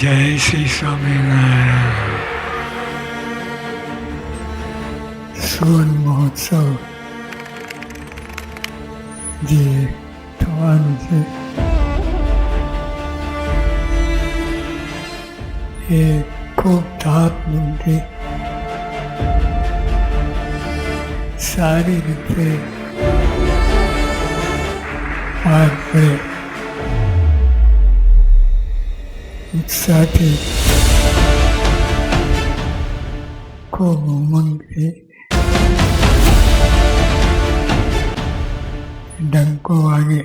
જય શ્રી સ્વામિનારાયણ. સુવર્ણ મહોત્સવ જે થવાનું છે એ ખૂબ ધાકધૂમથી સારી રીતે આપણે ઉત્સાહથી ખૂબ ઉમંગથી ડંકો વાગે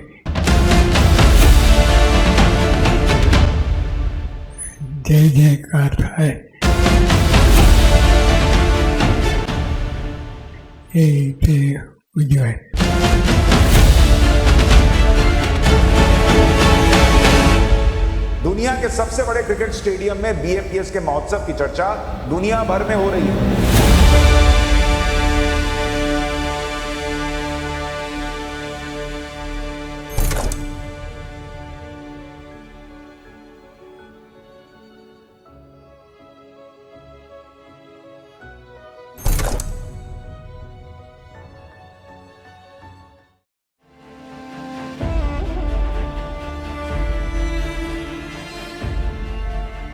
જય જયકાર થાય એ રીતે ઉજવાય. दुनिया के सबसे बड़े क्रिकेट स्टेडियम में BAPS के महोत्सव की चर्चा दुनिया भर में हो रही है.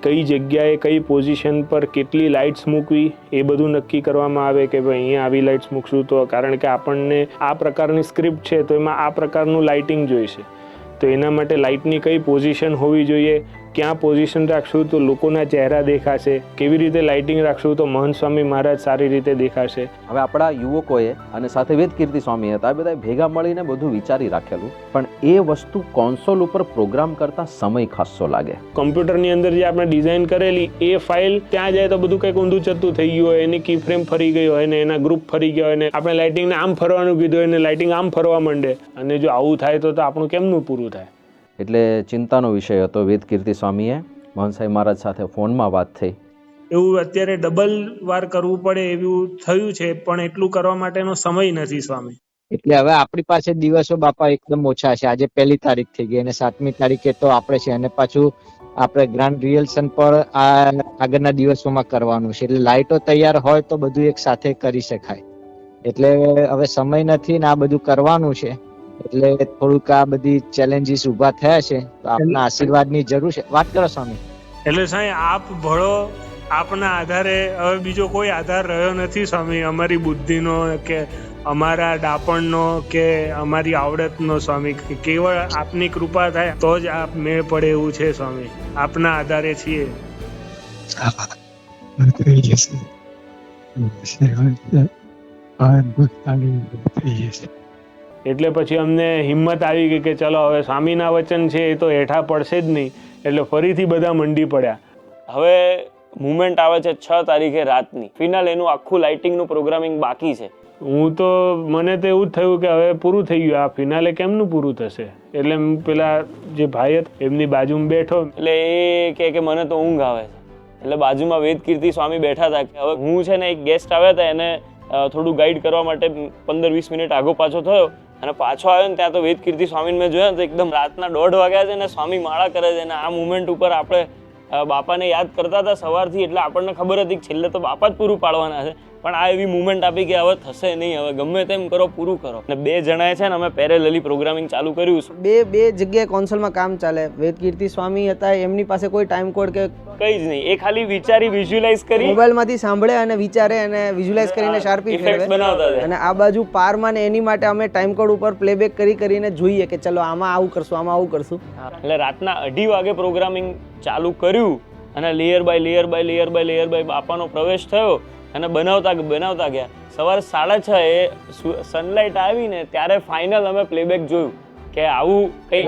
કઈ જગ્યાએ કઈ પોઝિશન પર કેટલી લાઇટ્સ મૂકવી એ બધું નક્કી કરવામાં આવે કે ભાઈ અહીંયા આવી લાઇટ્સ મૂકશું તો કારણ કે આપણને આ પ્રકારની સ્ક્રિપ્ટ છે તો એમાં આ પ્રકારનું લાઇટિંગ જોઈશે તો એના માટે લાઇટની કઈ પોઝિશન હોવી જોઈએ, ક્યાં પોઝિશન રાખશું તો લોકોના ચહેરા દેખાશે, કેવી રીતે લાઇટિંગ રાખશું તો મહંત સ્વામી મહારાજ સારી રીતે દેખાશે. હવે આપણા યુવકોએ અને સાથે વેદકીર્તિ સ્વામી હતા આ બધા ભેગા મળીને બધું વિચારી રાખેલું, પણ એ વસ્તુ કોન્સોલ ઉપર પ્રોગ્રામ કરતા સમય ખાસો લાગે. કમ્પ્યુટરની અંદર જે આપણે ડિઝાઇન કરેલી એ ફાઇલ ત્યાં જાય તો બધું કંઈક ઊંધું ચત્તું થઈ ગયું હોય, એની કી ફ્રેમ ફરી ગઈ હોય ને એના ગ્રુપ ફરી ગયા હોય ને આપણે લાઇટિંગને આમ ફરવાનું કીધું હોય ને લાઇટિંગ આમ ફરવા માંડે અને જો આવું થાય તો આપણું કેમનું પૂરું થાય. એટલે ચિંતાનો વિષય હતો. વેદકીર્તિ સ્વામીએ મહંત સાહેબ મહારાજ સાથે ફોનમાં વાત થઈ. એવું અત્યારે ડબલ વાર કરવું પડે એવું થયું છે પણ એટલું કરવા માટેનો સમય નથી સ્વામી. એટલે હવે આપણી પાસે દિવસો બાપા એકદમ ઓછા છે. આજે 1 તારીખ થઈ ગઈ અને 7મી તારીખે તો આપણે છે અને પાછું આપણે ગ્રાન્ડ રિહર્સલ પર આગળના દિવસોમાં કરવાનું છે. એટલે લાઇટો તૈયાર હોય તો બધું એક સાથે કરી શકાય. એટલે હવે સમય નથી ને આ બધું કરવાનું છે એટલે થોડુંક આ બધી ચેલેન્જીસ ઊભા થયા છે તો આપના આશીર્વાદની જરૂર છે. વાત કરો સ્વામી. એટલે સાહેબ આપ ભળો, આપના આધારે હવે બીજો કોઈ આધાર રહ્યો નથી સ્વામી, અમારી બુદ્ધિનો કે અમારા ડાપણનો કે અમારી આવડતનો સ્વામી. કેવળ આપની કૃપા થાય તો જ આપ મેળ પડે એવું છે સ્વામી. આપના આધારે છીએ. એટલે પછી અમને હિંમત આવી ગઈ કે ચલો હવે સ્વામીના વચન છે એ તો હેઠા પડશે જ નહીં, એટલે ફરીથી બધા મંડી પડ્યા. હવે મુમેન્ટ આવે છે 6 તારીખે રાતની ફિનાલ, એનું આખું લાઇટિંગનું પ્રોગ્રામિંગ બાકી છે. મને તો એવું જ થયું કે હવે પૂરું થઈ ગયું, આ ફિનાલે કેમનું પૂરું થશે. એટલે પેલા જે ભાઈ હતા એમની બાજુમાં બેઠો એટલે એ કે મને તો ઊંઘ આવે છે. એટલે બાજુમાં વેદકીર્તિ સ્વામી બેઠા હતા કે હવે હું છે ને એક ગેસ્ટ આવ્યા હતા એને થોડું ગાઈડ કરવા માટે 15-20 મિનિટ આગો પાછો થયો અને પાછો આવ્યો ને ત્યાં તો વેદકીર્તિ સ્વામીને મેં જોયા તો એકદમ રાતના 1:30 વાગ્યા છે ને સ્વામી માળા કરે છે અને આ મુમેન્ટ ઉપર આપણે બાપાને યાદ કરતા હતા સવારથી. એટલે આપણને ખબર હતી કે છેલ્લે તો બાપા જ પૂરું પાડવાના છે, પણ આ એવી મુમેન્ટ આપી કે હવે થશે નહીં, હવે ગમે તેમ કરો પૂરું કરો. અને 2 જણાએ છે ને અમે પેરેલલી પ્રોગ્રામિંગ ચાલુ કર્યું. બે જગ્યાએ કોન્સોલમાં કામ ચાલે. વેદકીર્તિ સ્વામી હતા એમની પાસે કોઈ ટાઈમ કોડ કે કઈ જ નહીં, એ ખાલી વિચારી વિઝ્યુઅલાઇઝ કરી મોબાઈલમાંથી સાંભળે અને વિચારે અને વિઝ્યુઅલાઇઝ કરીને શાર્પી ઇફેક્ટ્સ બનાવતા હતા. અને આ બાજુ પારમાં ને એની માટે અમે ટાઈમ કોડ ઉપર પ્લેબેક કરીને જોઈએ કે ચલો આમાં આવું કરશું આમાં આવું કરશું. એટલે રાતના 2:30 વાગે પ્રોગ્રામિંગ ચાલુ કર્યું અને layer by layer by layer by layer by બાપાનો પ્રવેશ થયો અને બનાવતા ગયા. સવારે 6:30 એ સનલાઇટ આવીને ત્યારે ફાઇનલ અમે પ્લેબેક જોયું કે આવું કંઈ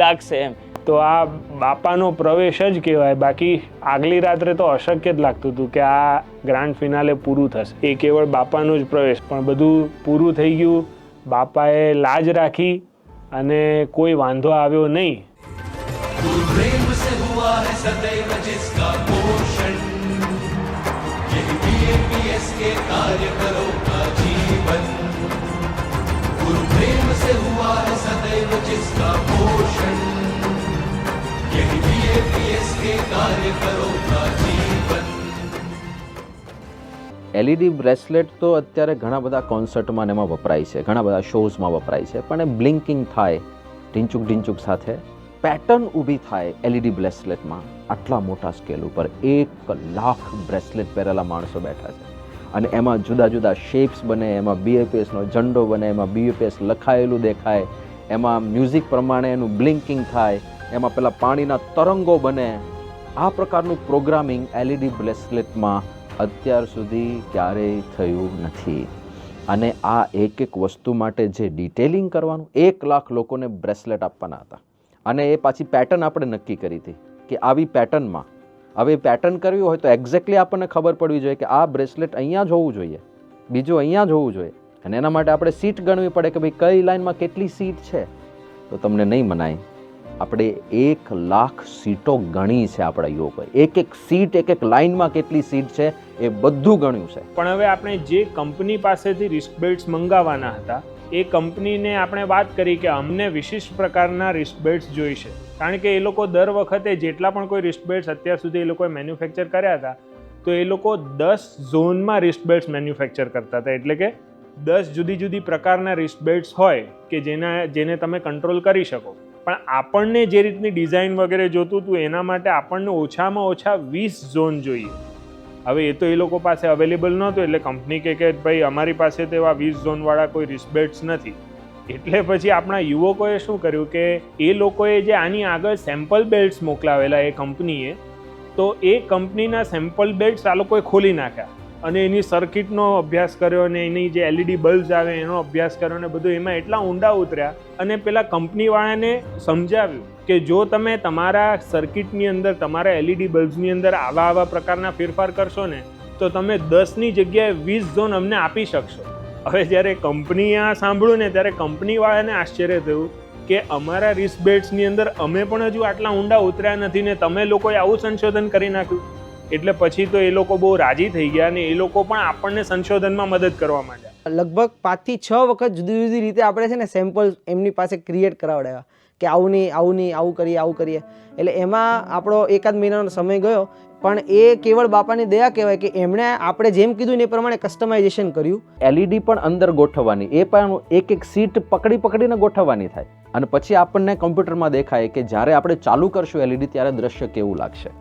લાગશે એમ. તો આ બાપાનો પ્રવેશ જ કહેવાય. બાકી આગલી રાત્રે તો અશક્ય જ લાગતું હતું કે આ ગ્રાન્ડ ફિનાલે પૂરું થશે. એ કેવળ બાપાનો જ પ્રવેશ, પણ બધું પૂરું થઈ ગયું. બાપાએ લાજ રાખી અને કોઈ વાંધો આવ્યો નહીં. के कार्य करो का जीवन, गुरु प्रेम से हुआ है सदैव जिसका पोषण, यही के कार्य करो का जीवन। એલઈડી બ્રેસલેટ તો અત્યારે ઘણા બધા કોન્સર્ટમાં ને એમાં વપરાય છે, ઘણા બધા શોઝમાં વપરાય છે, પણ એ બ્લિંકિંગ થાય ઢીંચુક ઢીંચુક સાથે પેટર્ન ઊભી થાય એલઈડી બ્રેસલેટમાં આટલા મોટા સ્કેલ ઉપર 1 લાખ બ્રેસલેટ પહેરેલા માણસો બેઠા છે અને એમાં જુદા જુદા શેપ્સ બને, એમાં બીએપીએસનો ઝંડો બને, એમાં બીએપીએસ લખાયેલું દેખાય, એમાં મ્યુઝિક પ્રમાણે એનું બ્લિંકિંગ થાય, એમાં પેલા પાણીના તરંગો બને. આ પ્રકારનું પ્રોગ્રામિંગ એલઈડી બ્રેસલેટમાં અત્યાર સુધી ક્યારેય થયું નથી. અને આ એક એક વસ્તુ માટે જે ડિટેલિંગ કરવાનું, 1 લાખ લોકોને બ્રેસલેટ આપવાના હતા અને એ પાછી પેટર્ન આપણે નક્કી કરી હતી કે આવી પેટર્નમાં હવે પેટર્ન કરવી હોય તો એક્ઝેક્ટલી આપણને ખબર પડવી જોઈએ કે આ બ્રેસલેટ અહીંયા જ હોવું જોઈએ, બીજું અહીંયા જ હોવું જોઈએ, અને એના માટે આપણે સીટ ગણવી પડે કે ભાઈ કઈ લાઇનમાં કેટલી સીટ છે. તો તમને નહીં મનાય, આપણે 1 લાખ સીટો ગણી છે આપણા યુવકોએ. એક સીટ, એક લાઇનમાં કેટલી સીટ છે એ બધું ગણ્યું છે. પણ હવે આપણે જે કંપની પાસેથી રિસ્ટબેલ્ટ્સ મંગાવવાના હતા એ કંપનીને આપણે વાત કરી કે અમને વિશિષ્ટ પ્રકારના રિસ્ટબેલ્ટ્સ જોઈશે, કારણ કે એ લોકો દર વખતે જેટલા પણ કોઈ રિસ્ટબેલ્ટ્સ અત્યાર સુધી એ લોકોએ મેન્યુફેક્ચર કર્યા હતા તો એ લોકો 10 ઝોનમાં રિસ્ટબેલ્ટ્સ મેન્યુફેક્ચર કરતા હતા. એટલે કે 10 જુદી જુદી પ્રકારના રિસ્ટબેલ્ટ્સ હોય કે જેને તમે કંટ્રોલ કરી શકો. પણ આપણને જે રીતની ડિઝાઇન વગેરે જોતું હતું એના માટે આપણને ઓછામાં ઓછા 20 ઝોન જોઈએ. હવે એ તો એ લોકો પાસે અવેલેબલ નહોતું, એટલે કંપની કે ભાઈ અમારી પાસે તો એવા 20 ઝોનવાળા કોઈ રિસ્ટબેલ્ટ્સ નથી. એટલે પછી આપણા યુવકોએ શું કર્યું કે એ લોકોએ જે આની આગળ સેમ્પલ બેલ્ટ્સ મોકલાવેલા એ કંપનીએ, તો એ કંપનીના સેમ્પલ બેલ્ટ્સ આ લોકોએ ખોલી નાખ્યા અને એની સર્કિટનો અભ્યાસ કર્યો અને એની જે એલઈડી બલ્બ્સ આવે એનો અભ્યાસ કર્યો અને બધું એમાં એટલા ઊંડા ઉતર્યા અને પેલા કંપનીવાળાને સમજાવ્યું કે જો તમે તમારા સર્કિટની અંદર, તમારા એલઈડી બલ્બ્સની અંદર આવા પ્રકારના ફેરફાર કરશો ને તો તમે 10ની જગ્યાએ 20 ઝોન અમને આપી શકશો. હવે જ્યારે કંપનીએ આ સાંભળ્યું ને ત્યારે કંપનીવાળાને આશ્ચર્ય થયું કે અમારા રિસ્ટબેલ્ટ્સની અંદર અમે પણ હજુ આટલા ઊંડા ઉતર્યા નથી ને તમે લોકોએ આવું સંશોધન કરી નાખ્યું. એટલે પછી તો એ લોકો બહુ રાજી થઈ ગયા અને એ લોકો પણ આપણને સંશોધનમાં મદદ કરવા માંડ્યા. લગભગ 5 થી 6 વખત જુદી જુદી રીતે આપણે છે ને સેમ્પલ એમની પાસે ક્રિએટ કરાવડાવ્યા કે આવું નહીં, આવું કરીએ. એટલે એમાં આપણો 1 મહિનાનો સમય ગયો, પણ એ કેવળ બાપાની દયા કહેવાય કે એમણે આપણે જેમ કીધું ને એ પ્રમાણે કસ્ટમાઇઝેશન કર્યું. એલઈડી પણ અંદર ગોઠવવાની, એ પણ એક સીટ પકડીને ગોઠવવાની થાય અને પછી આપણને કમ્પ્યુટરમાં દેખાય કે જ્યારે આપણે ચાલુ કરશું એલઈડી ત્યારે દ્રશ્ય કેવું લાગશે.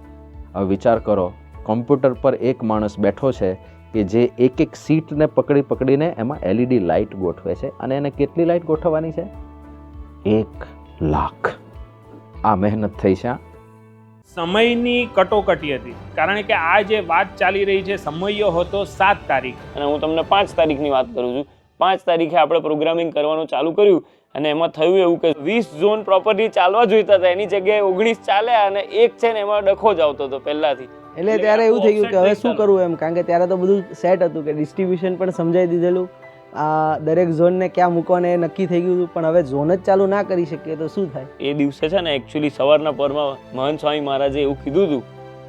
હવે વિચાર કરો, કોમ્પ્યુટર પર એક માણસ બેઠો છે કે જે એક સીટને પકડીને એમાં એલઈડી લાઇટ ગોઠવે છે અને એને કેટલી લાઇટ ગોઠવવાની છે? 1 લાખ. આ મહેનત થઈ છે. સમયની કટોકટી હતી, કારણ કે આ જે વાત ચાલી રહી છે સમયો હતો 7 તારીખ અને હું તમને 5 તારીખની વાત કરું છું. 5 તારીખે આપણે પ્રોગ્રામિંગ કરવાનું ચાલુ કર્યું અને એમાં થયું એવું કે 20 ઝોન પ્રોપરલી ચાલવા જોઈતા હતા, એની જગ્યાએ 19 ચાલ્યા અને એક છે ને એમાં ડખો જ આવતો હતો પહેલાથી. એટલે ત્યારે એવું થઈ ગયું કે હવે શું કરવું એમ, કારણ કે ત્યારે તો બધું સેટ હતું કે ડિસ્ટ્રીબ્યુશન પણ સમજાવી દીધેલું, દરેક ઝોનને ક્યાં મૂકવાને નક્કી થઈ ગયું હતું, પણ હવે ઝોન જ ચાલુ ના કરી શકીએ તો શું થાય. એ દિવસે છે ને એકચ્યુઅલી સવારના પરમાં મહંત સ્વામી મહારાજે એવું કીધું હતું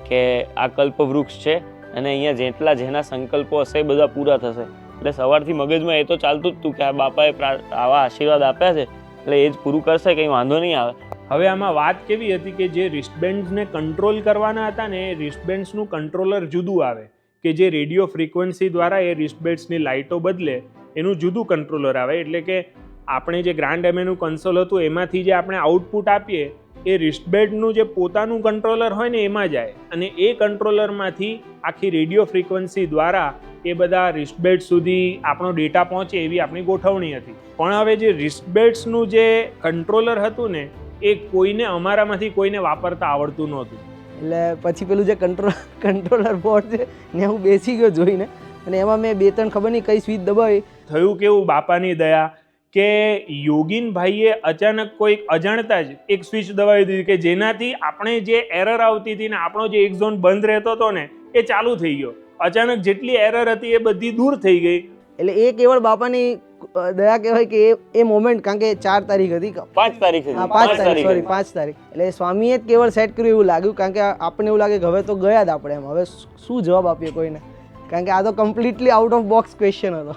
કે આ કલ્પવૃક્ષ છે અને અહીંયા જેના સંકલ્પો હશે એ બધા પૂરા થશે. એટલે સવારથી મગજમાં એ તો ચાલતું જ હતું કે આ બાપાએ આવા આશીર્વાદ આપ્યા છે એટલે એ જ પૂરું કરશે, કંઈ વાંધો નહીં આવે. હવે આમાં વાત કેવી હતી કે જે રિસ્ટબેન્ડ્સને કંટ્રોલ કરવાના હતા ને એ રિસ્ટબેન્ડ્સનું કંટ્રોલર જુદું આવે કે જે રેડિયો ફ્રીક્વન્સી દ્વારા એ રિસ્ટબેન્ડ્સની લાઇટો બદલે એનું જુદું કંટ્રોલર આવે. એટલે કે આપણે જે ગ્રાન્ડ એમએનું કન્સોલ હતું એમાંથી જે આપણે આઉટપુટ આપીએ એ રિસ્ટબેન્ડનું જે પોતાનું કંટ્રોલર હોય ને એમાં જાય અને એ કંટ્રોલરમાંથી આખી રેડિયો ફ્રીક્વન્સી દ્વારા એ બધા રિસ્ટબેલ્ટ સુધી આપણો ડેટા પહોંચે એવી આપણી ગોઠવણી હતી. પણ હવે જે રિસ્ટબેલ્ટ્સનું જે કંટ્રોલર હતું ને એ કોઈને અમારામાંથી કોઈને વાપરતા આવડતું નહોતું. એટલે પછી પેલું જે કંટ્રોલર બોર્ડ છે ને હું બેસી ગયો જોઈને અને એમાં મેં 2-3 ખબર નહીં કઈ સ્વિચ દબાવી. થયું કેવું, બાપાની દયા કે યોગીનભાઈએ અચાનક કોઈ અજાણતા જ એક સ્વિચ દબાવી દીધી કે જેનાથી આપણે જે એરર આવતી હતી ને આપણો જે એક ઝોન બંધ રહેતો હતો ને એ ચાલુ થઈ ગયો. અચાનક જેટલી એરર હતી એ બધી દૂર થઈ ગઈ. એટલે એ કેવળ બાપાની દયા કહેવાય કે એ મોમેન્ટ, કારણ કે 4 તારીખ હતી, 5 તારીખે, હા 5 તારીખ, એટલે સ્વામીએ જ કેવળ સેટ કર્યું એવું લાગ્યું, કારણ કે આપણને એવું લાગે કે હવે તો ગયા જ આપણે એમ, હવે શું જવાબ આપીએ કોઈને, કારણ કે આ તો completely out of box question હતો.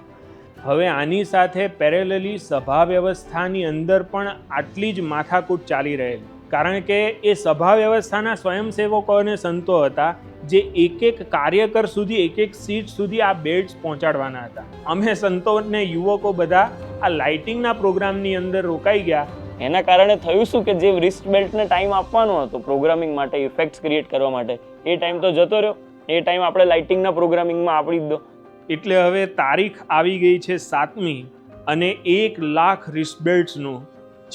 હવે આની સાથે પેરેલલી સભા વ્યવસ્થાની અંદર પણ આટલી જ માથાકૂટ ચાલી રહેલી, કારણ કે એ સભા વ્યવસ્થાના સ્વયંસેવકો અને સંતો હતા જે એક એક કાર્યકર સુધી એક એક સીટ સુધી આ બેડ્સ પહોંચાડવાના હતા. અમે સંતો અને યુવકો બધા આ લાઇટિંગના પ્રોગ્રામની અંદર રોકાઈ ગયા. એના કારણે થયું શું કે જે રિસ્ટ બેલ્ટને ટાઈમ આપવાનો હતો પ્રોગ્રામિંગ માટે, ઇફેક્ટ્સ ક્રિએટ કરવા માટે, એ ટાઈમ તો જતો રહ્યો. એ ટાઈમ આપણે લાઇટિંગના પ્રોગ્રામિંગમાં આપી દીધો. એટલે હવે તારીખ આવી ગઈ છે 7મી અને 1 લાખ રિસ્ટબેલ્ટ્સનું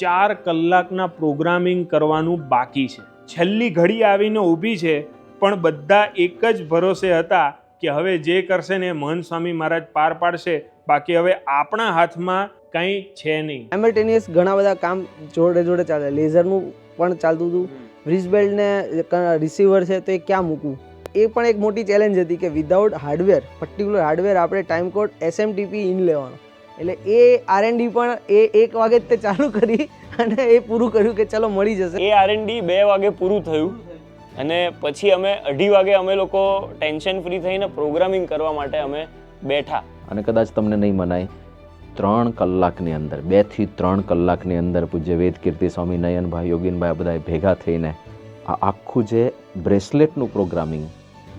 4 કલાકના પ્રોગ્રામિંગ કરવાનું બાકી છે. છેલ્લી ઘડી આવીને ઊભી છે, પણ બધા એક જ ભરોસે હતા કે હવે જે કરશે ને મહંત સ્વામી મહારાજ પાર પાડશે, બાકી હવે આપણા હાથમાં કંઈ છે નહીં. સાયમલ્ટેનિયસ ઘણા બધા કામ જોડે જોડે ચાલે. લેઝરનું પણ ચાલતું હતું, રિસ્ટબેલ્ટ ને રિસીવર છે તો એ ક્યાં મૂકવું, એ પણ એક મોટી ચેલેન્જ હતી કે વિધાઉટ હાર્ડવેર, પર્ટિક્યુલર હાર્ડવેર આપણે ટાઈમ કોડ SMTP ઇન લેવાનો. એટલે એ R&D પણ એ 1 વાગે જ તે ચાલુ કરી અને એ પૂરું કર્યું કે ચલો મળી જશે. એ R&D 2 વાગે પૂરું થયું અને પછી અમે 2:30 વાગે અમે લોકો ટેન્શન ફ્રી થઈને પ્રોગ્રામિંગ કરવા માટે અમે બેઠા. અને કદાચ તમને નહીં મનાય, 3 કલાકની અંદર, 2 થી 3 કલાકની અંદર પૂજ્ય વેદકીર્તિ સ્વામી, નયનભાઈ, યોગીનભાઈ બધાએ ભેગા થઈને આ આખું જે બ્રેસલેટનું પ્રોગ્રામિંગ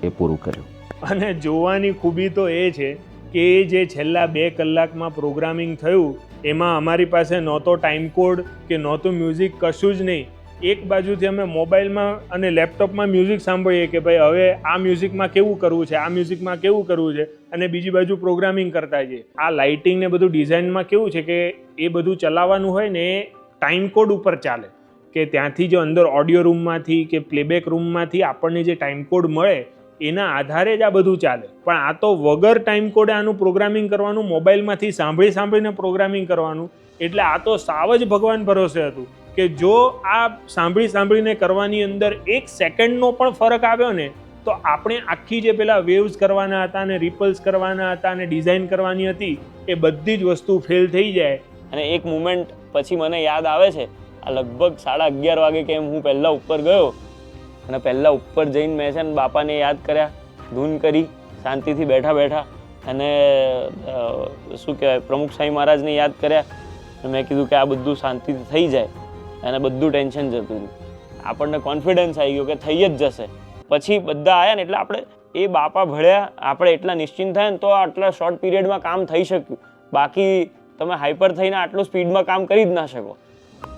એ પૂરું કર્યું. અને જોવાની ખૂબી તો એ છે કે જે છેલ્લા 2 કલાકમાં પ્રોગ્રામિંગ થયું એમાં અમારી પાસે નહોતો ટાઈમ કોડ કે નહોતું મ્યુઝિક, કશું જ નહીં. એક બાજુથી અમે મોબાઈલમાં અને લેપટોપમાં મ્યુઝિક સાંભળીએ કે ભાઈ હવે આ મ્યુઝિકમાં કેવું કરવું છે, આ મ્યુઝિકમાં કેવું કરવું છે, અને બીજી બાજુ પ્રોગ્રામિંગ કરતા જઈએ. આ લાઇટિંગ ને બધું ડિઝાઇનમાં કેવું છે કે એ બધું ચલાવવાનું હોય ને એ ટાઈમ કોડ ઉપર ચાલે, કે ત્યાંથી જો અંદર ઓડિયો રૂમમાંથી કે પ્લેબેક રૂમમાંથી આપણને જે ટાઈમ કોડ મળે એના આધારે જ આ બધું ચાલે. પણ આ તો વગર ટાઈમ કોડે આનું પ્રોગ્રામિંગ કરવાનું, મોબાઈલમાંથી સાંભળીને પ્રોગ્રામિંગ કરવાનું. એટલે આ તો સાવ જ ભગવાન ભરોસે હતું કે જો આ સાંભળીને કરવાની અંદર 1 સેકન્ડનો પણ ફરક આવ્યો ને તો આપણે આખી જે પેલા વેવ્સ કરવાના હતા ને રિપલ્સ કરવાના હતા અને ડિઝાઇન કરવાની હતી એ બધી જ વસ્તુ ફેલ થઈ જાય. અને એક મુમેન્ટ પછી મને યાદ આવે છે, આ લગભગ 11:30 વાગે કે હું પહેલાં ઉપર ગયો અને પહેલાં ઉપર જઈને મેં છે ને બાપાને યાદ કર્યા, ધૂન કરી, શાંતિથી બેઠા અને શું કહેવાય પ્રમુખ સ્વામી મહારાજને યાદ કર્યા. મેં કીધું કે આ બધું શાંતિથી થઈ જાય અને બધું ટેન્શન જતું રહ્યું. આપણને કોન્ફિડન્સ આવી ગયો કે થઈ જ જશે. પછી બધા આવ્યા ને એટલે આપણે એ બાપા ભળ્યા, આપણે એટલા નિશ્ચિંત થયા ને તો આટલા શોર્ટ પીરિયડમાં કામ થઈ શક્યું. બાકી તમે હાઈપર થઈને આટલું સ્પીડમાં કામ કરી જ ના શકો.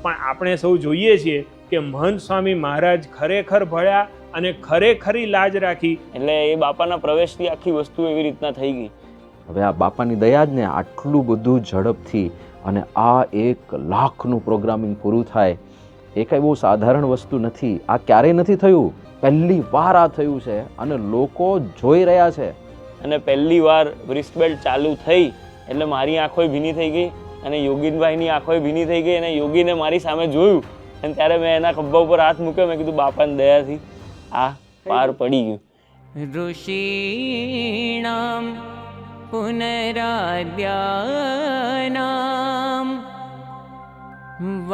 પણ આપણે સૌ જોઈએ છીએ કે મહંત સ્વામી મહારાજ ખરેખર ભળ્યા અને ખરેખરી લાજ રાખી. એટલે એ બાપાના પ્રવેશથી આખી વસ્તુ એવી રીતના થઈ ગઈ. હવે આ બાપાની દયા જ ને આટલું બધું ઝડપથી અને આ 1 લાખનું પ્રોગ્રામિંગ પૂરું થાય એ કંઈ બહુ સાધારણ વસ્તુ નથી. આ ક્યારેય નથી થયું, પહેલી વાર આ થયું છે અને લોકો જોઈ રહ્યા છે. અને પહેલી વાર રિસ્ટબેલ્ટ ચાલુ થઈ એટલે મારી આંખો ભીની થઈ ગઈ અને યોગીનભાઈની આંખો ભીની થઈ ગઈ અને યોગીને મારી સામે જોયું અને ત્યારે મેં એના ખભા ઉપર હાથ મૂક્યો. મેં કીધું બાપાની દયાથી આ પાર પડી ગયું. ऋषीणां पुनराद्यानां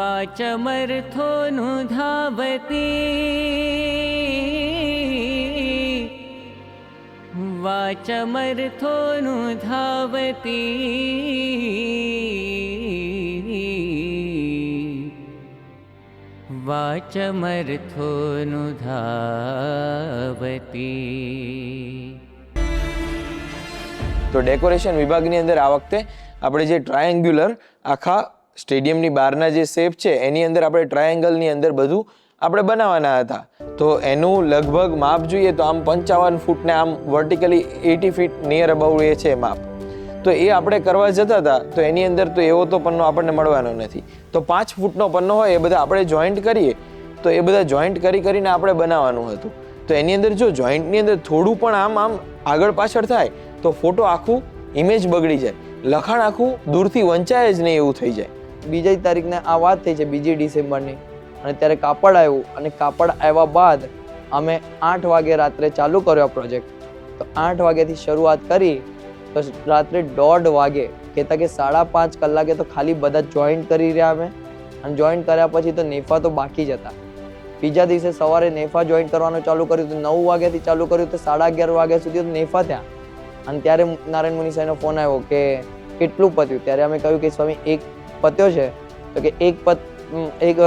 वाचमर्थोऽनुधावति. તો ડેકોરેશન વિભાગની અંદર આ વખતે આપણે જે ટ્રાયેંગ્યુલર આખા સ્ટેડિયમની બહારના જે શેપ છે એની અંદર આપણે ટ્રાયેંગલની અંદર બધું આપણે બનાવવાના હતા. તો એનું લગભગ માપ જોઈએ તો આમ 55 ફૂટને આમ વર્ટિકલી 80 ફીટ નિયર અબાઉટ એ છે માપ. તો એ આપણે કરવા જતા હતા તો એની અંદર તો એવો તો પન્નો આપણને મળવાનો નથી. તો 5 ફૂટનો પન્નો હોય એ બધા આપણે જોઈન્ટ કરીએ તો એ બધા જોઈન્ટ કરીને આપણે બનાવવાનું હતું. તો એની અંદર જો જોઈન્ટની અંદર થોડું પણ આમ આગળ પાછળ થાય તો ફોટો આખું ઇમેજ બગડી જાય, લખાણ આખું દૂરથી વંચાય જ નહીં એવું થઈ જાય. 2 તારીખને આ વાત થઈ છે 2 ડિસેમ્બરની અને ત્યારે કાપડ આવ્યું અને કાપડ આવ્યા બાદ અમે 8 વાગે રાત્રે ચાલુ કર્યો પ્રોજેક્ટ. તો 8 વાગ્યાથી શરૂઆત કરી તો રાત્રે 1:30 વાગે કહેતા કે 5.5 કલાકે તો ખાલી બધા જોઈન્ટ કરી રહ્યા અમે. અને જોઈન્ટ કર્યા પછી તો નેફા તો બાકી જ હતા. બીજા દિવસે સવારે નેફા જોઈન્ટ કરવાનું ચાલુ કર્યું તો 9 વાગ્યાથી ચાલુ કર્યું તો 11:30 વાગ્યા સુધી તો નેફા થયા. અને ત્યારે નારાયણ મુનિ સાહેબનો ફોન આવ્યો કે કેટલું પત્યું. ત્યારે અમે કહ્યું કે સ્વામી 1 પત્યો છે. તો કે 1 એક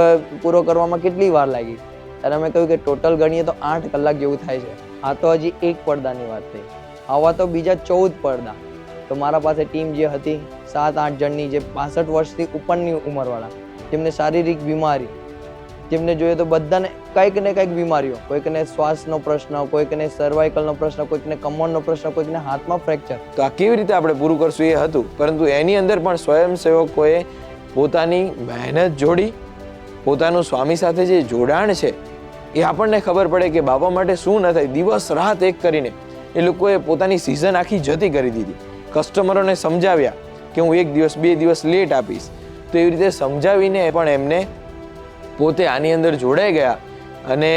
પૂરો કરવામાં કેટલી વાર લાગી? ત્યારે અમે કહ્યું કે ટોટલ ગણીએ તો 8 કલાક જેવું થાય છે. આ તો હજી એક પડદાની વાત થઈ, આવા તો બીજા 14 પડદા. તો મારા પાસે ટીમ જે હતી 7-8 જણની, જે 65 વર્ષથી ઉપરની ઉંમરવાળા, જેમને શારીરિક બીમારી, જેમને જોઈએ તો બધાને કંઈક ને કંઈક બીમારીઓ, કોઈકને શ્વાસનો પ્રશ્ન, કોઈકને સર્વાઇકલનો પ્રશ્ન, કોઈકને કમરનો પ્રશ્ન, કોઈકને હાથમાં ફ્રેક્ચર. તો આ કેવી રીતે આપણે પૂરું કરશું એ હતું, પરંતુ એની અંદર પણ સ્વયંસેવકોએ પોતાની મહેનત જોડી, પોતાનું સ્વામી સાથે જે જોડાણ છે એ આપણને ખબર પડે કે બાપા માટે શું ન થાય. દિવસ રાત એક કરીને એ લોકોએ પોતાની સિઝન આખી જતી કરી દીધી. કસ્ટમરોને સમજાવ્યા કે હું 1 દિવસ 2 દિવસ લેટ આપીશ, તો એવી રીતે સમજાવીને પણ એમને પોતે આની અંદર જોડાઈ ગયા અને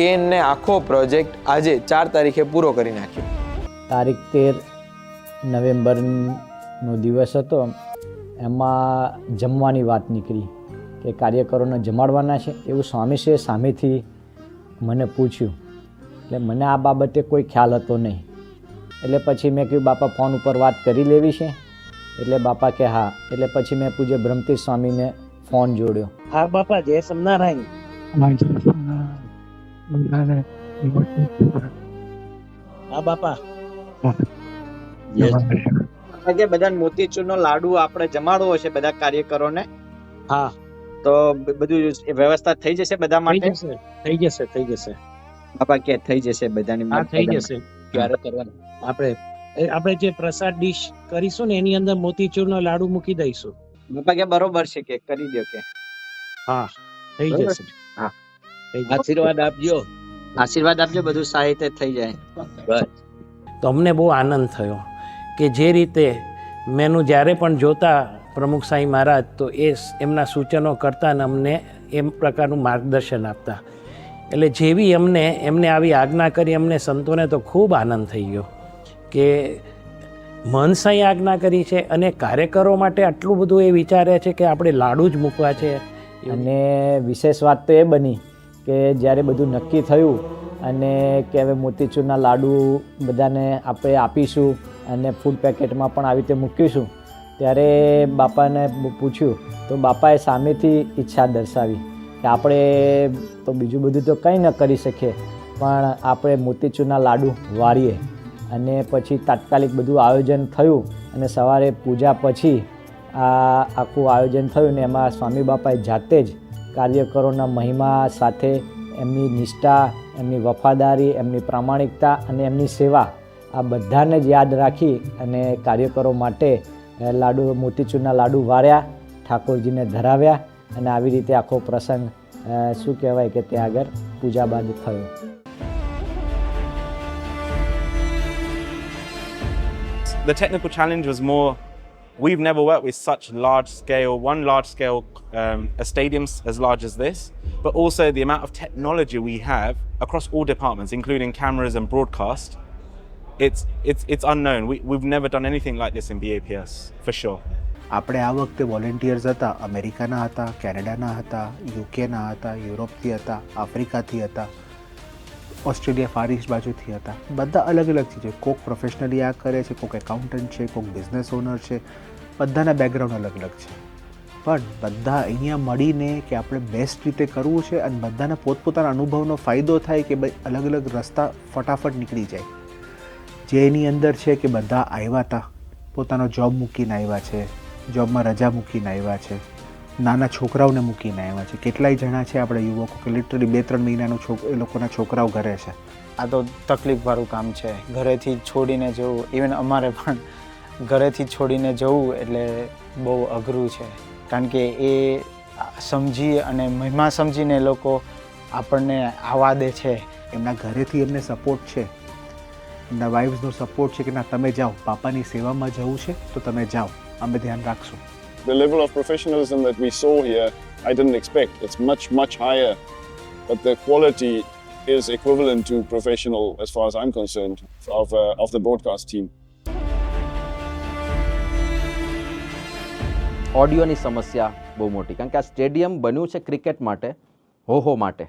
એને આખો પ્રોજેક્ટ આજે 4 તારીખે પૂરો કરી નાખ્યો. તારીખ 13 નવેમ્બરનો દિવસ હતો. એમાં જમવાની વાત નીકળી કે કાર્યકરોને જમાડવાના છે એવું સ્વામીશ્રીએ સામેથી મને પૂછ્યું. એટલે મને આ બાબતે કોઈ ખ્યાલ હતો નહીં. એટલે પછી મેં કહ્યું બાપા ફોન ઉપર વાત કરી લેવી છે? એટલે બાપા કે હા. એટલે પછી મેં પૂજ્ય બ્રહ્મતીર્થ સ્વામીને ફોન જોડ્યો. હા બાપા, જય સ્વામિનારાયણ. હા બાપા. કે બધા મોતીચૂરનો લાડુ આપણે જમાડવો છે બધા કાર્યકરોને. હા, તો બધું વ્યવસ્થા થઈ જશે બધા માટે? થઈ જશે, થઈ જશે બાપા કે થઈ જશે બધાની? હા, થઈ જશે. ક્યારે કરવાનું? આપણે જે પ્રસાદ ડીશ કરીશું ને એની અંદર મોતીચૂરનો લાડુ મૂકી દઈશું. બાપા કે બરોબર છે કે કરી દો કે? હા, થઈ જશે. હા, આશીર્વાદ આપજો. આશીર્વાદ આપજો, બધું સાહિત્ય થઈ જાય. બસ. તો અમને બહુ આનંદ થયો કે જે રીતે મેનું જ્યારે પણ જોતા પ્રમુખ સાંઈ મહારાજ, તો એ એમના સૂચનો કરતા અને અમને એમ પ્રકારનું માર્ગદર્શન આપતા. એટલે જેવી એમને આવી આજ્ઞા કરી, અમને સંતોને તો ખૂબ આનંદ થઈ ગયો કે મન સાંઈ આજ્ઞા કરી છે અને કાર્યકરો માટે આટલું બધું એ વિચારે છે કે આપણે લાડુ જ મૂકવા છે. અને વિશેષ વાત તો એ બની કે જ્યારે બધું નક્કી થયું અને કે હવે મોતીચૂરના લાડુ બધાને આપણે આપીશું અને ફૂડ પેકેટમાં પણ આવી રીતે મૂકીશું, ત્યારે બાપાને પૂછ્યું તો બાપાએ સામેથી ઈચ્છા દર્શાવી કે આપણે તો બીજું બધું તો કંઈ ન કરી શકીએ, પણ આપણે મોતીચૂરના લાડુ વાળીએ. અને પછી તાત્કાલિક બધું આયોજન થયું અને સવારે પૂજા પછી આ આખું આયોજન થયું ને એમાં સ્વામી બાપાએ જાતે જ કાર્યકરોના મહિમા સાથે એમની નિષ્ઠા, એમની વફાદારી, એમની પ્રામાણિકતા અને એમની સેવા, આ બધાને જ યાદ રાખી અને કાર્યકરો માટે લાડુ, મોતીચૂરના લાડુ વાળ્યા, ઠાકોરજીને ધરાવ્યા અને આવી રીતે આખો પ્રસંગ શું કહેવાય કે ત્યાં આગળ પૂજા બાદ થયો. The technical challenge was more, we've never worked with such large scale, a stadium as large as this, but also the amount of technology we have across all departments, including cameras and broadcast. It's unknown. We've never done anything like this in BAPS, for sure. આપણે આ વખતે volunteers હતા, અમેરિકાના હતા, કેનેડાના હતા, યુકેના હતા, યુરોપથી હતા, આફ્રિકાથી હતા, ઓસ્ટ્રેલિયા ફાર ઇસ્ટ બાજુથી હતા. બધા અલગ અલગ છે. કોઈક પ્રોફેશનલી આ કરે છે, કોઈક એકાઉન્ટન્ટ છે, કોઈક બિઝનેસ ઓનર છે. બધાના બેકગ્રાઉન્ડ અલગ અલગ છે, પણ બધા અહીંયા મળીને કે આપણે બેસ્ટ રીતે કરવું છે અને બધાના પોતપોતાના અનુભવનો ફાયદો થાય કે ભાઈ અલગ અલગ રસ્તા ફટાફટ નીકળી જાય. જે એની અંદર છે કે બધા આવ્યા હતા, પોતાનો જોબ મૂકીને આવ્યા છે, જોબમાં રજા મૂકીને આવ્યા છે, નાના છોકરાઓને મૂકીને આવ્યા છે. કેટલાય જણા છે આપણે યુવકો કે લિટરલી 2-3 મહિનાનું એ લોકોના છોકરાઓ ઘરે છે. આ તો તકલીફવાળું કામ છે, ઘરેથી છોડીને જવું. ઇવન અમારે પણ ઘરેથી છોડીને જવું એટલે બહુ અઘરું છે, કારણ કે એ સમજી અને મહિમા સમજીને એ લોકો આપણને આવવા દે છે. એમના ઘરેથી એમને સપોર્ટ છે, એમના વાઇફ્સનો સપોર્ટ છે કે ના તમે જાઓ, પાપાની સેવામાં જવું છે તો તમે જાઓ, અમે ધ્યાન રાખશું. The level of professionalism that we saw here, I didn't expect. It's much higher, but the quality is equivalent to professional as far as I'm concerned of the broadcast team. ઓડિયોની સમસ્યા બહુ મોટી, કારણ કે આ સ્ટેડિયમ બન્યું છે cricket માટે, હો માટે,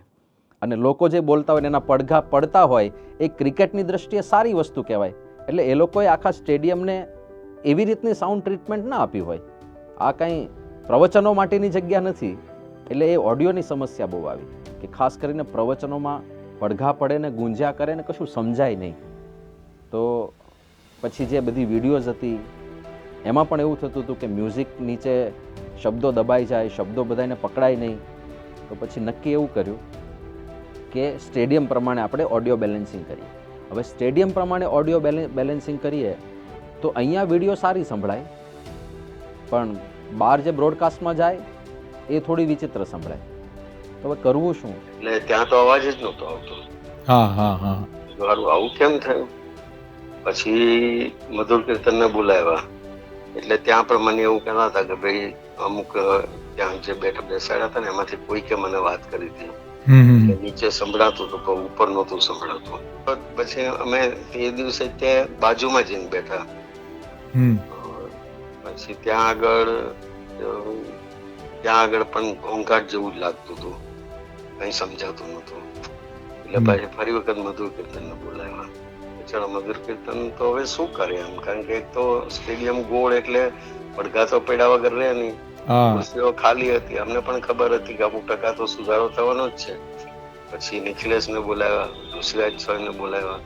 અને લોકો જે બોલતા હોય એના પડઘા પડતા હોય એ ક્રિકેટની દ્રષ્ટિએ સારી વસ્તુ કહેવાય. એટલે એ લોકોએ આખા સ્ટેડિયમને એવી રીતની સાઉન્ડ ટ્રીટમેન્ટ ના આપી હોય. આ કંઈ પ્રવચનો માટેની જગ્યા નથી, એટલે એ ઓડિયોની સમસ્યા બહુ આવી કે ખાસ કરીને પ્રવચનોમાં પડઘા પડે ને ગુંજ્યા કરે ને કશું સમજાય નહીં. તો પછી જે બધી વિડીયોઝ હતી એમાં પણ એવું થતું હતું કે મ્યુઝિક નીચે શબ્દો દબાઈ જાય, શબ્દો બધાને પકડાય નહીં. તો પછી નક્કી એવું કર્યું કે સ્ટેડિયમ પ્રમાણે આપણે ઓડિયો બેલેન્સિંગ કરીએ. હવે સ્ટેડિયમ પ્રમાણે ઓડિયો બેલેન્સિંગ કરીએ તો અહીંયા વિડીયો સારી સંભળાય, પણ બહાર જે બ્રોડકાસ્ટમાં જાય એ થોડી વિચિત્ર સંભળાય. તો હવે કરવું શું? એટલે ત્યાં તો અવાજ જ નહોતો આવતો. હા હા હા. મારું આવું કેમ થયું? પછી મધુર કીર્તનને બોલાવ્યા એટલે ત્યાં પણ મને એવું કહેતા હતા કે ભાઈ અમુક ત્યાં જે બેસાડ્યા હતા ને એમાંથી કોઈકે મને વાત કરી હતી કે નીચે સંભળાતું હતું પણ ઉપર નહોતું સંભળાતું. પછી અમે એ દિવસે ત્યાં બાજુમાં જઈને બેઠા. પછી ત્યાં આગળ પણ ઘોંઘાટ જેવું જ લાગતું હતું, કઈ સમજાતું નતું. એટલે પછી ફરી વખત મધુર કીર્તનને બોલાવ્યા. ચલો મધુર કીર્તન તો હવે શું કરે એમ, કારણ કે એક તો સ્ટેડિયમ ગોળ એટલે પડઘા તો પડ્યા વગર રહે નહીં. ખુરશીઓ ખાલી હતી, અમને પણ ખબર હતી કે અમુક ટકા તો સુધારો થવાનો જ છે. પછી નિખિલેશને બોલાવ્યા, ઋષિરાજ સરને બોલાવ્યા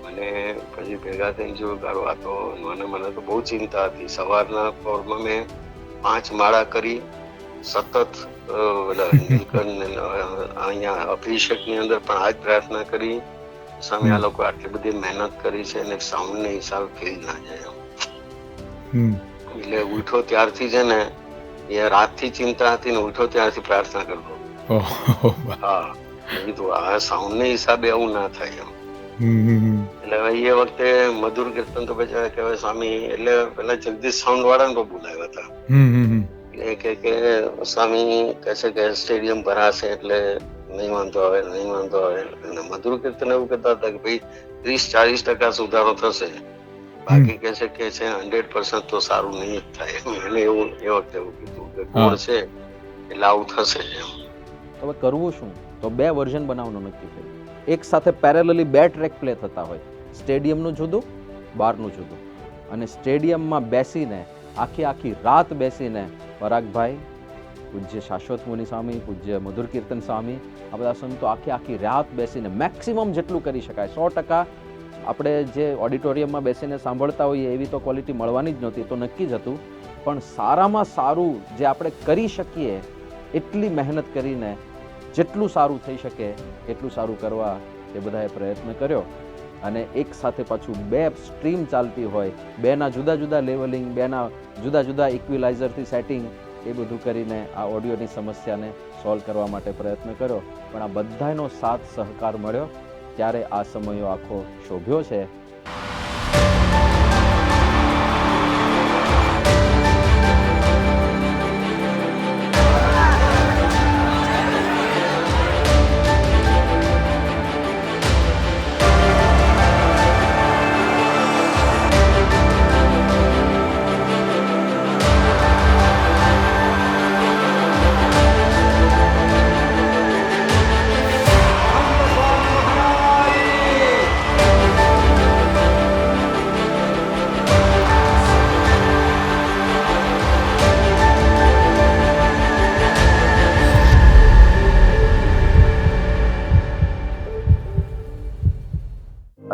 અને પછી ભેગા થઈને જોયું કે આ તો મને તો બહુ ચિંતા હતી. સવારના પોરમાં મેં 5 માળા કરી સતત અહીંયા અભિષેકની અંદર પણ આ જ પ્રાર્થના કરી સામે આ લોકો આટલી બધી મહેનત કરી છે અને સાઉન્ડ ને હિસાબ ફેલ ના જાય. એટલે ઉઠો ત્યારથી છે ને એ રાતથી ચિંતા હતી ને ઉઠો ત્યારથી પ્રાર્થના કરતો. હા, કીધું આ સાઉન્ડ ને હિસાબે આવું ના થાય એમ. એટલે એ વખતે મધુર કીર્તન તો પછી કહેવાય સ્વામી, એટલે પેલા જગદીશ સાઉન્ડ વાળાને પણ બોલાવ્યા હતા. કે સ્વામી કહે છે કે સ્ટેડિયમ ભરાશે એટલે નહીં વાંધો આવે. અને મધુર કીર્તન એવું કહેતા હતા કે ભાઈ 30-40% સુધારો થશે, બાકી કે છે 100% તો સારું નહીં જ થાય. એને એવું એ વખતે એવું કીધું કે ગોળ છે એટલે આવું થશે એમ. હવે કરવું શું? તો 2 વર્ઝન બનાવવાનું નક્કી કર્યું. એક સાથે પેરેલલી 2 ટ્રેક પ્લે થતા હોય, સ્ટેડિયમનું જુદું, બહારનું જુદું. અને સ્ટેડિયમમાં બેસીને આખી રાત બેસીને પરાગભાઈ, પૂજ્ય શાશ્વત મુનિ સ્વામી, પૂજ્ય મધુર કીર્તન સ્વામી, આ બધા સંતો આખી રાત બેસીને મેક્સિમમ જેટલું કરી શકાય. 100% આપણે જે ઓડિટોરિયમમાં બેસીને સાંભળતા હોઈએ એવી તો ક્વોલિટી મળવાની જ નહોતી, તો નક્કી જ હતું. પણ સારામાં સારું જે આપણે કરી શકીએ એટલી મહેનત કરીને જેટલું સારું થઈ શકે એટલું સારું કરવા એ બધાએ પ્રયત્ન કર્યો. અને એક સાથે પાછું 2 સ્ટ્રીમ ચાલતી હોય, 2ના જુદા જુદા લેવલિંગ, 2ના જુદા જુદા ઇક્વિલાઇઝરથી સેટિંગ, એ બધું કરીને આ ઓડિયોની સમસ્યાને સોલ્વ કરવા માટે પ્રયત્ન કર્યો. પણ આ બધાનો સાથ સહકાર મળ્યો ત્યારે આ સમયો આખો શોભ્યો છે.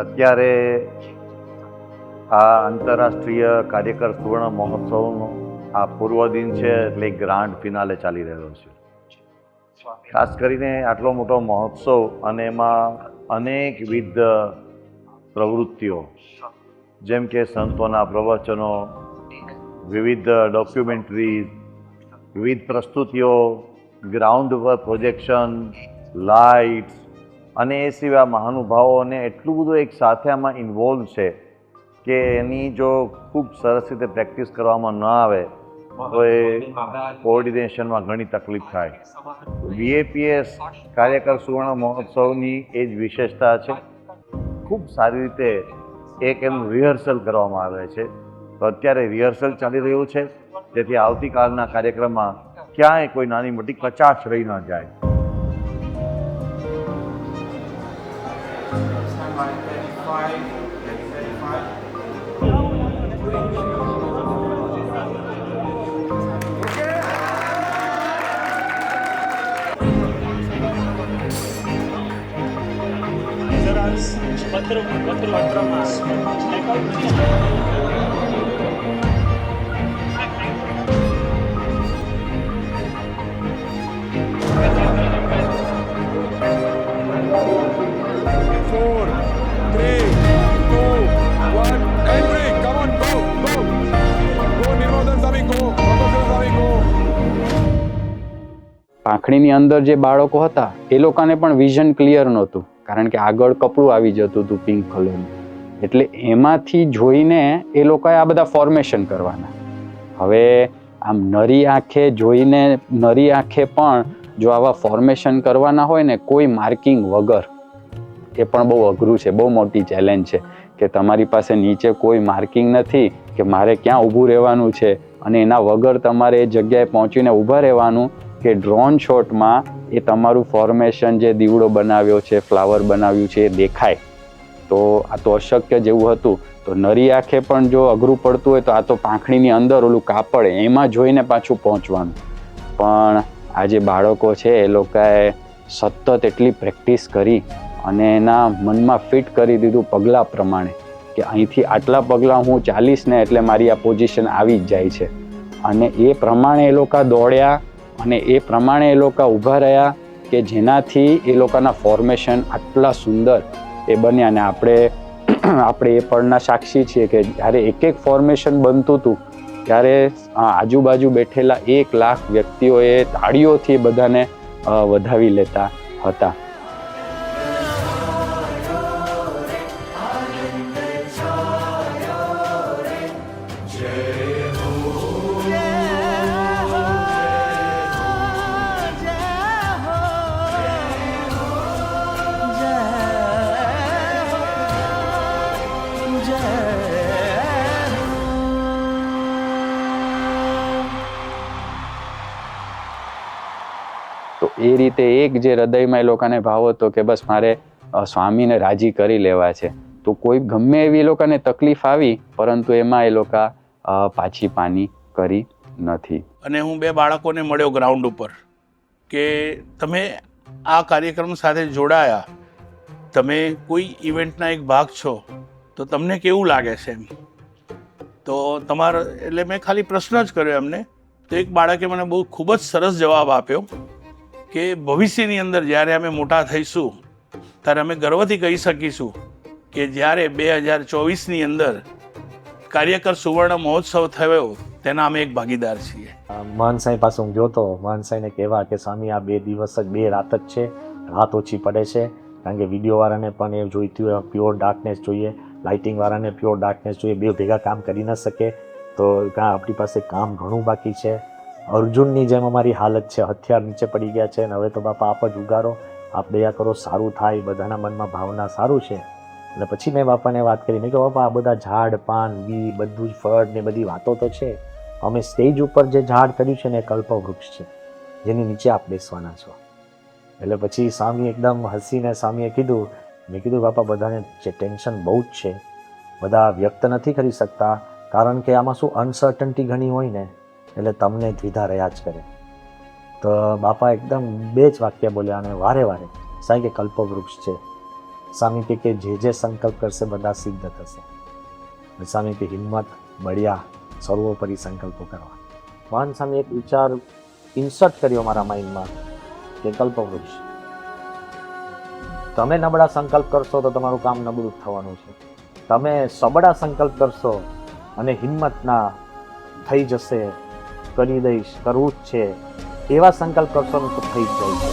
અત્યારે આ આંતરરાષ્ટ્રીય કાર્યકર સુવર્ણ મહોત્સવનો આ પૂર્વ દિન છે એટલે ગ્રાન્ડ ફિનાલે ચાલી રહ્યો છે. ખાસ કરીને આટલો મોટો મહોત્સવ અને એમાં અનેકવિધ પ્રવૃત્તિઓ જેમ કે સંતોના પ્રવચનો, વિવિધ ડોક્યુમેન્ટરીઝ, વિવિધ પ્રસ્તુતિઓ, ગ્રાઉન્ડ પર પ્રોજેક્શન, લાઇટ્સ અને એ સિવાય મહાનુભાવોને એટલું બધું એક સાથે આમાં ઇન્વોલ્વ છે કે એની જો ખૂબ સરસ રીતે પ્રેક્ટિસ કરવામાં ન આવે તો એ કોઓર્ડિનેશનમાં ઘણી તકલીફ થાય. BAPS કાર્યકર સુવર્ણ મહોત્સવની એ જ વિશેષતા છે. ખૂબ સારી રીતે એક એનું રિહર્સલ કરવામાં આવે છે. તો અત્યારે રિહર્સલ ચાલી રહ્યું છે જેથી આવતીકાલના કાર્યક્રમમાં ક્યાંય કોઈ નાની મોટી કચાશ રહી ન જાય. પાંખડીની અંદર જે બાળકો હતા એ લોકોને પણ વિઝન ક્લિયર નહોતું, કારણ કે આગળ કપડું આવી જતું હતું પિંક કલરનું. એટલે એમાંથી જોઈને એ લોકોએ આ બધા ફોર્મેશન કરવાના. હવે આમ નરી આંખે જોઈને નરી આંખે પણ જો આવા ફોર્મેશન કરવાના હોય ને કોઈ માર્કિંગ વગર, એ પણ બહુ અઘરું છે, બહુ મોટી ચેલેન્જ છે કે તમારી પાસે નીચે કોઈ માર્કિંગ નથી કે મારે ક્યાં ઊભું રહેવાનું છે, અને એના વગર તમારે એ જગ્યાએ પહોંચીને ઊભા રહેવાનું કે ડ્રોન શોટમાં એ તમારું ફોર્મેશન જે દીવડો બનાવ્યો છે, ફ્લાવર બનાવ્યું છે એ દેખાય. તો આ તો અશક્ય જેવું હતું. તો નરી આંખે પણ જો અઘરું પડતું હોય તો આ તો પાંખડીની અંદર ઓલું કાપડ એમાં જોઈને પાછું પહોંચવાનું. પણ આ જે બાળકો છે એ લોકોએ સતત એટલી પ્રેક્ટિસ કરી અને એના મનમાં ફિટ કરી દીધું પગલાં પ્રમાણે કે અહીંથી આટલા પગલાં હું ચાલીશ ને એટલે મારી આ પોઝિશન આવી જ જાય છે. અને એ પ્રમાણે એ લોકો દોડ્યા અને એ પ્રમાણે એ લોકો ઊભા રહ્યા કે જેનાથી એ લોકોના ફોર્મેશન આટલા સુંદર એ બન્યા. અને આપણે એ પળના સાક્ષી છીએ કે જ્યારે એક એક ફોર્મેશન બનતું હતું ત્યારે આજુબાજુ બેઠેલા 1 લાખ વ્યક્તિઓએ તાળીઓથી બધાને વધાવી લેતા હતા. તો એ રીતે એક જે હૃદયમાં એ લોકોને ભાવ હતો કે બસ મારે સ્વામીને રાજી કરી લેવા છે. તો કોઈ ગમે એવી એ લોકોને તકલીફ આવી પરંતુ એમાં એ લોકો પાછી પાની કરી નથી. અને હું 2 બાળકોને મળ્યો ગ્રાઉન્ડ ઉપર કે તમે આ કાર્યક્રમ સાથે જોડાયા, તમે કોઈ ઇવેન્ટના એક ભાગ છો તો તમને કેવું લાગે છે એમ. તો તમારો એટલે મેં ખાલી પ્રશ્ન જ કર્યો એમને. તો એક બાળકે મને બહુ ખૂબ જ સરસ જવાબ આપ્યો કે ભવિષ્યની અંદર જ્યારે અમે મોટા થઈશું ત્યારે અમે ગર્વથી કહી શકીશું કે જ્યારે 2024ની અંદર કાર્યકર સુવર્ણ મહોત્સવ થયો તેના અમે એક ભાગીદાર છીએ. મહાન સાંઈ પાસે હું ગયો તો મહાન સાંઈને કહેવા કે સ્વામી આ 2 દિવસ જ 2 રાત જ છે, રાત ઓછી પડે છે, કારણ કે વિડીયોવાળાને પણ એ જોઈતું હોય પ્યોર ડાર્કનેસ જોઈએ, લાઇટિંગવાળાને પ્યોર ડાર્કનેસ જોઈએ, 2 ભેગા કામ કરી ન શકે. તો આપણી પાસે કામ ઘણું બાકી છે. અર્જુનની જેમ અમારી હાલત છે, હથિયાર નીચે પડી ગયા છે અને હવે તો બાપા આપ જ ઉગારો, આપ દયા કરો, સારું થાય, બધાના મનમાં ભાવના સારું છે. એટલે પછી મેં બાપાને વાત કરી, મેં કહ્યું બાપા આ બધા ઝાડ પાન બી બધું જ ફળ ને બધી વાતો તો છે, અમે સ્ટેજ ઉપર જે ઝાડ કર્યું છે ને એ કલ્પવૃક્ષ છે જેની નીચે આપ બેસવાના છો. એટલે પછી સ્વામી એકદમ હસીને સ્વામીએ કીધું, મેં કીધું બાપા બધાને જે ટેન્શન બહુ જ છે, બધા વ્યક્ત નથી કરી શકતા કારણ કે આમાં શું અનસર્ટનિટી ઘણી હોય ને એટલે તમને દ્વિધા રહ્યા જ કરે. તો બાપા એકદમ 2 જ વાક્ય બોલ્યા અને વારે વારે સાંઈ કે કલ્પવૃક્ષ છે. સ્વામી કે જે સંકલ્પ કરશે બધા સિદ્ધ થશે. સ્વામી કે હિંમત બળિયા સર્વોપરી સંકલ્પો કરવા. મહાન સ્વામી એક વિચાર ઇન્સર્ટ કર્યો મારા માઇન્ડમાં કે કલ્પવૃક્ષ, તમે નબળા સંકલ્પ કરશો તો તમારું કામ નબળું થવાનું છે. તમે સબળા સંકલ્પ કરશો અને હિંમતના થઈ જશે, કરી દઈશ, કરવું જ છે, એવા સંકલ્પ કરશો તો થઈ જ જાય છે.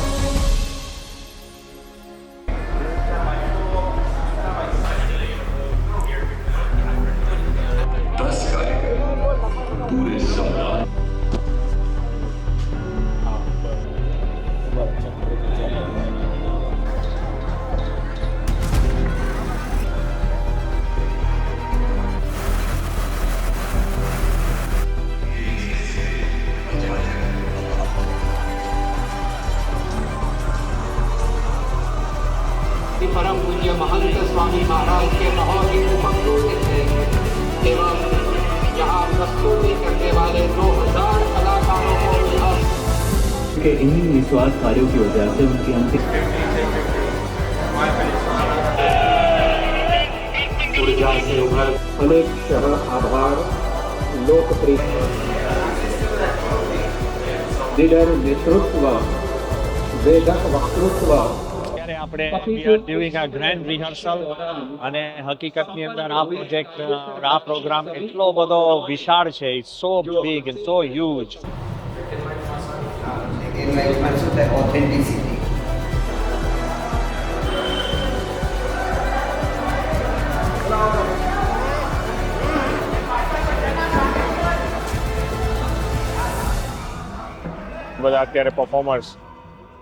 परम पूज्य महंत स्वामी महाराज के महोदय मंगूर थे एवं यहाँ प्रस्तुति करने वाले 2000 कलाकारों को मिला के इन्हीं निस्वार्थ कार्यों की वजह से उनकी अंतिम अनेकशः आभार लोकप्रिय निडर नेतृत्व वेदक वक्तृत्व આપણે we are doing a grand rehearsal અને હકીકતની અંદર આ પ્રોજેક્ટ આ પ્રોગ્રામ એટલો બધો વિશાળ છે, it's so big and so huge. બધા અત્યારે પરફોર્મર્સ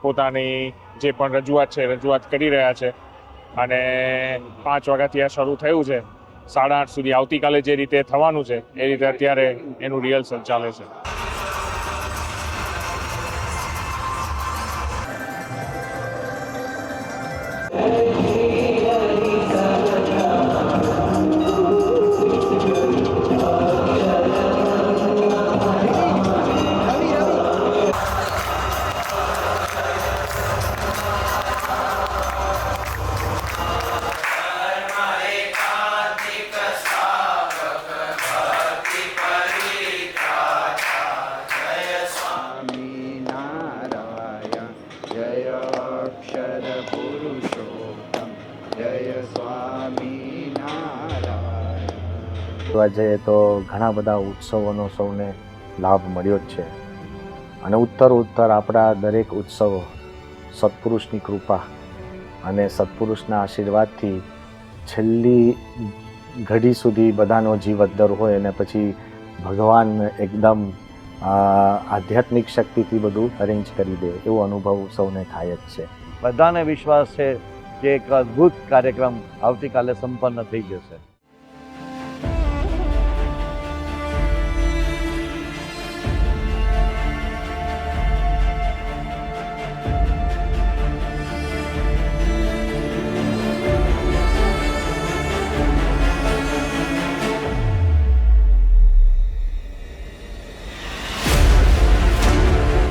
પોતાની જે પણ રજૂઆત કરી રહ્યા છે અને 5 વાગ્યાથી આ શરૂ થયું છે, 8:30 સુધી આવતીકાલે જે રીતે થવાનું છે એ રીતે અત્યારે એનું રિહર્સલ ચાલે છે. જોવા જઈએ તો ઘણા બધા ઉત્સવોનો સૌને લાભ મળ્યો જ છે અને ઉત્તર આપણા દરેક ઉત્સવો સત્પુરુષની કૃપા અને સત્પુરુષના આશીર્વાદથી છેલ્લી ઘડી સુધી બધાનો જીવ અદ્દર હોય અને પછી ભગવાન એકદમ આધ્યાત્મિક શક્તિથી બધું અરેન્જ કરી દે એવો અનુભવ સૌને થાય જ છે. બધાને વિશ્વાસ છે કે એક અદ્ભુત કાર્યક્રમ આવતીકાલે સંપન્ન થઈ જશે.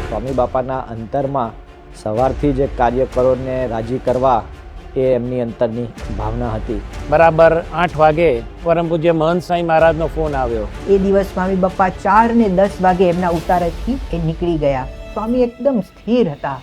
સ્વામી બાપાના અંતરમાં સવારથી જ કાર્યકરોને રાજી કરવા એ એમની અંતરની ભાવના હતી. બરાબર 8 વાગે પરમ પૂજ્ય મહંત સાંઈ મહારાજનો ફોન આવ્યો. એ દિવસ સ્વામી બાપા 4 ને 10 વાગે એમના ઉતારેથી એ નીકળી ગયા. સ્વામી એકદમ સ્થિર હતા.